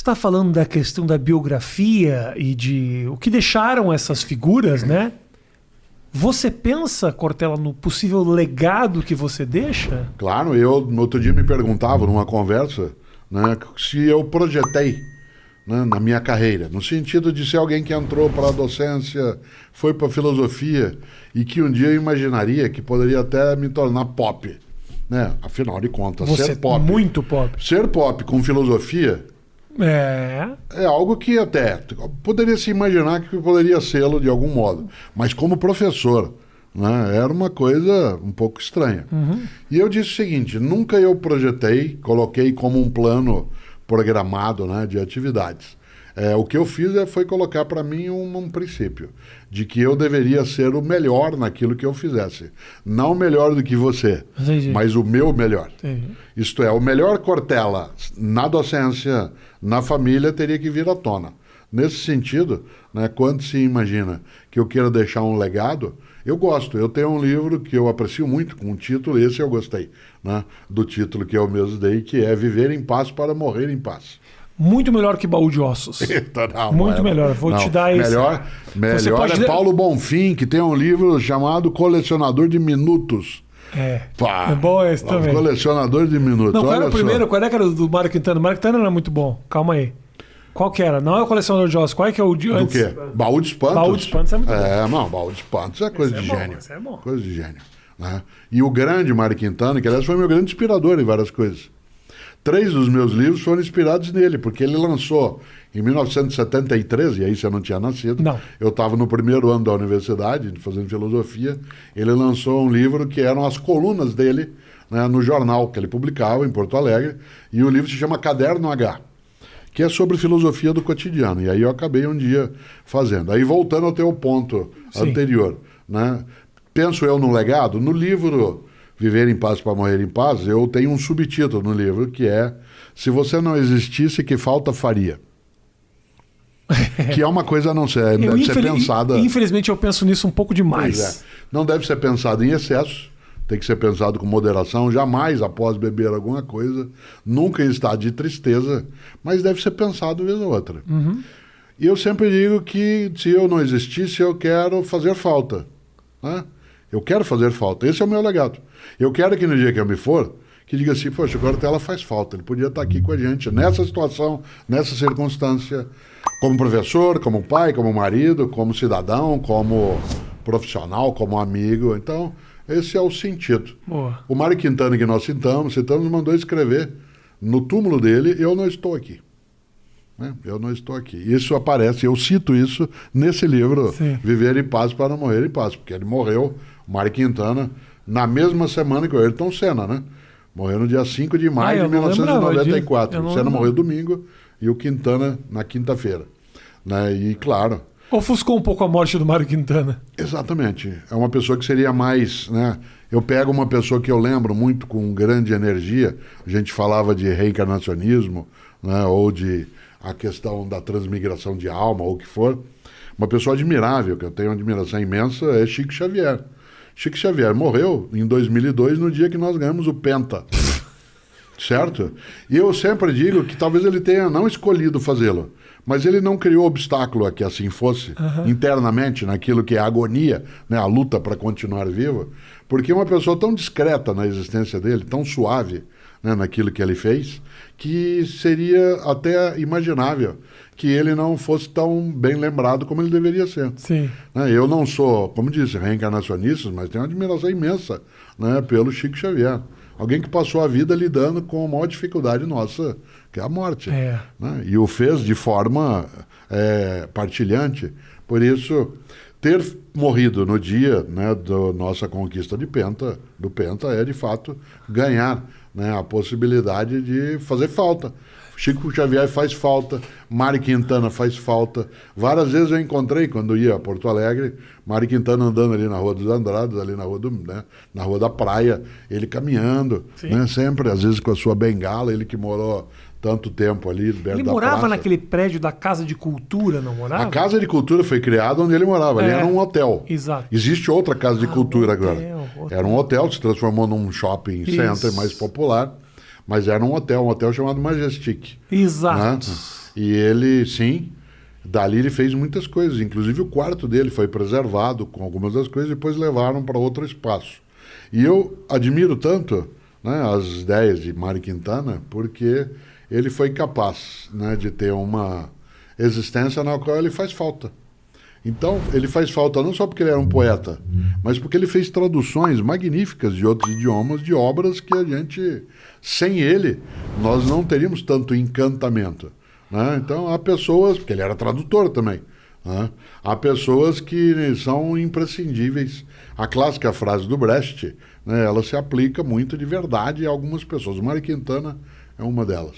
está falando da questão da biografia e de o que deixaram essas figuras, né? Você pensa, Cortella, no possível legado que você deixa? Claro, no outro dia me perguntavam numa conversa, né, se eu projetei, né, na minha carreira, no sentido de ser alguém que entrou para a docência, foi para a filosofia e que um dia eu imaginaria que poderia até me tornar pop. Né? Afinal de contas, Você ser pop. Muito pop. Ser pop com filosofia é algo que até poderia se imaginar que poderia sê-lo de algum modo. Mas como professor, né, era uma coisa um pouco estranha. Uhum. E eu disse o seguinte, nunca eu projetei, coloquei como um plano programado, né, de atividades. O que eu fiz foi colocar para mim um princípio, de que eu deveria ser o melhor naquilo que eu fizesse. Não melhor do que você, mas o meu melhor. Isto é, o melhor Cortella na docência, na família, teria que vir à tona. Nesse sentido, né, quando se imagina que eu quero deixar um legado, eu gosto. Eu tenho um livro que eu aprecio muito, com um título, esse eu gostei, né, do título que eu mesmo dei, que é Viver em Paz para Morrer em Paz. Muito melhor que Baú de Ossos. Não, muito melhor. Vou te dar esse. Melhor é Paulo Bonfim, que tem um livro chamado Colecionador de Minutos. É bom esse também. Colecionador de Minutos. Não, qual era o primeiro? Qual é que era do Mário Quintana? O Mário Quintana não era muito bom. Calma aí. Qual que era? Não é o Colecionador de Ossos. Qual é que é o de antes? Do quê? Baú de Espantos. Baú de Espantos é muito bom. Não, Baú de Espantos é coisa de gênio. Esse é bom. Coisa de gênio. Né? E o grande Mário Quintana, que aliás foi meu grande inspirador em várias coisas. 3 dos meus livros foram inspirados nele, porque ele lançou em 1973, e aí você não tinha nascido. Não. Eu estava no primeiro ano da universidade, fazendo filosofia. Ele lançou um livro que eram as colunas dele, né, no jornal que ele publicava em Porto Alegre, e o livro se chama Caderno H, que é sobre filosofia do cotidiano. E aí eu acabei um dia fazendo. Aí voltando ao teu ponto anterior, né, penso eu no legado, no livro Viver em Paz para Morrer em Paz, eu tenho um subtítulo no livro que é Se Você Não Existisse, Que Falta Faria? Que é uma coisa a não ser, deve ser pensada... Infelizmente eu penso nisso um pouco demais. Não deve ser pensado em excesso, tem que ser pensado com moderação, jamais após beber alguma coisa, nunca em estado de tristeza, mas deve ser pensado vez ou outra. Uhum. E eu sempre digo que se eu não existisse, eu quero fazer falta, né? Eu quero fazer falta. Esse é o meu legado. Eu quero que no dia que eu me for, que diga assim, poxa, o Cortella faz falta. Ele podia estar aqui com a gente nessa situação, nessa circunstância, como professor, como pai, como marido, como cidadão, como profissional, como amigo. Então, esse é o sentido. Boa. O Mário Quintana, que nós citamos, mandou escrever no túmulo dele, eu não estou aqui. Eu não estou aqui. Isso aparece, eu cito isso nesse livro, Sim. Viver em Paz para Morrer em Paz, porque ele morreu, Mário Quintana, na mesma semana que o Ayrton Senna, né? Morreu no dia 5 de maio de 1994. O Senna morreu domingo e o Quintana na quinta-feira. Né? E claro... Ofuscou um pouco a morte do Mário Quintana. Exatamente. É uma pessoa que seria mais... Né? Eu pego uma pessoa que eu lembro muito com grande energia, a gente falava de reencarnacionismo, né? Ou de a questão da transmigração de alma, ou o que for. Uma pessoa admirável, que eu tenho uma admiração imensa, é Chico Xavier. Chico Xavier morreu em 2002, no dia que nós ganhamos o Penta. Certo? E eu sempre digo que talvez ele tenha não escolhido fazê-lo, mas ele não criou obstáculo a que assim fosse, internamente, naquilo que é a agonia, né, a luta para continuar vivo, porque uma pessoa tão discreta na existência dele, tão suave, né, naquilo que ele fez, que seria até imaginável que ele não fosse tão bem lembrado como ele deveria ser. Sim. Eu não sou, como disse, reencarnacionista, mas tenho uma admiração imensa, né, pelo Chico Xavier. Alguém que passou a vida lidando com a maior dificuldade nossa, que é a morte. Né? E o fez de forma partilhante. Por isso, ter morrido no dia, né, da nossa conquista do Penta é, de fato, ganhar, né, a possibilidade de fazer falta. Chico Xavier faz falta, Mário Quintana faz falta. Várias vezes eu encontrei, quando ia a Porto Alegre, Mário Quintana andando ali na Rua dos Andrados, ali na Rua da Praia, ele caminhando, né, sempre, às vezes com a sua bengala, ele que morou tanto tempo ali perto da praça. Ele morava naquele prédio da Casa de Cultura, não morava? A Casa de Cultura foi criada onde ele morava, ali era um hotel. Exato. Existe outra Casa de Cultura agora. Era um hotel, se transformou num shopping center mais popular. Mas era um hotel chamado Majestic. Exato. Né? E ele, sim, dali ele fez muitas coisas. Inclusive o quarto dele foi preservado com algumas das coisas e depois levaram para outro espaço. E eu admiro tanto, né, as ideias de Mário Quintana, porque ele foi capaz, né, de ter uma existência na qual ele faz falta. Então, ele faz falta não só porque ele era um poeta, mas porque ele fez traduções magníficas de outros idiomas, de obras que a gente, sem ele, nós não teríamos tanto encantamento, né? Então, há pessoas, porque ele era tradutor também, né? Há pessoas que são imprescindíveis. A clássica frase do Brecht, né, ela se aplica muito de verdade a algumas pessoas. O Mário Quintana é uma delas.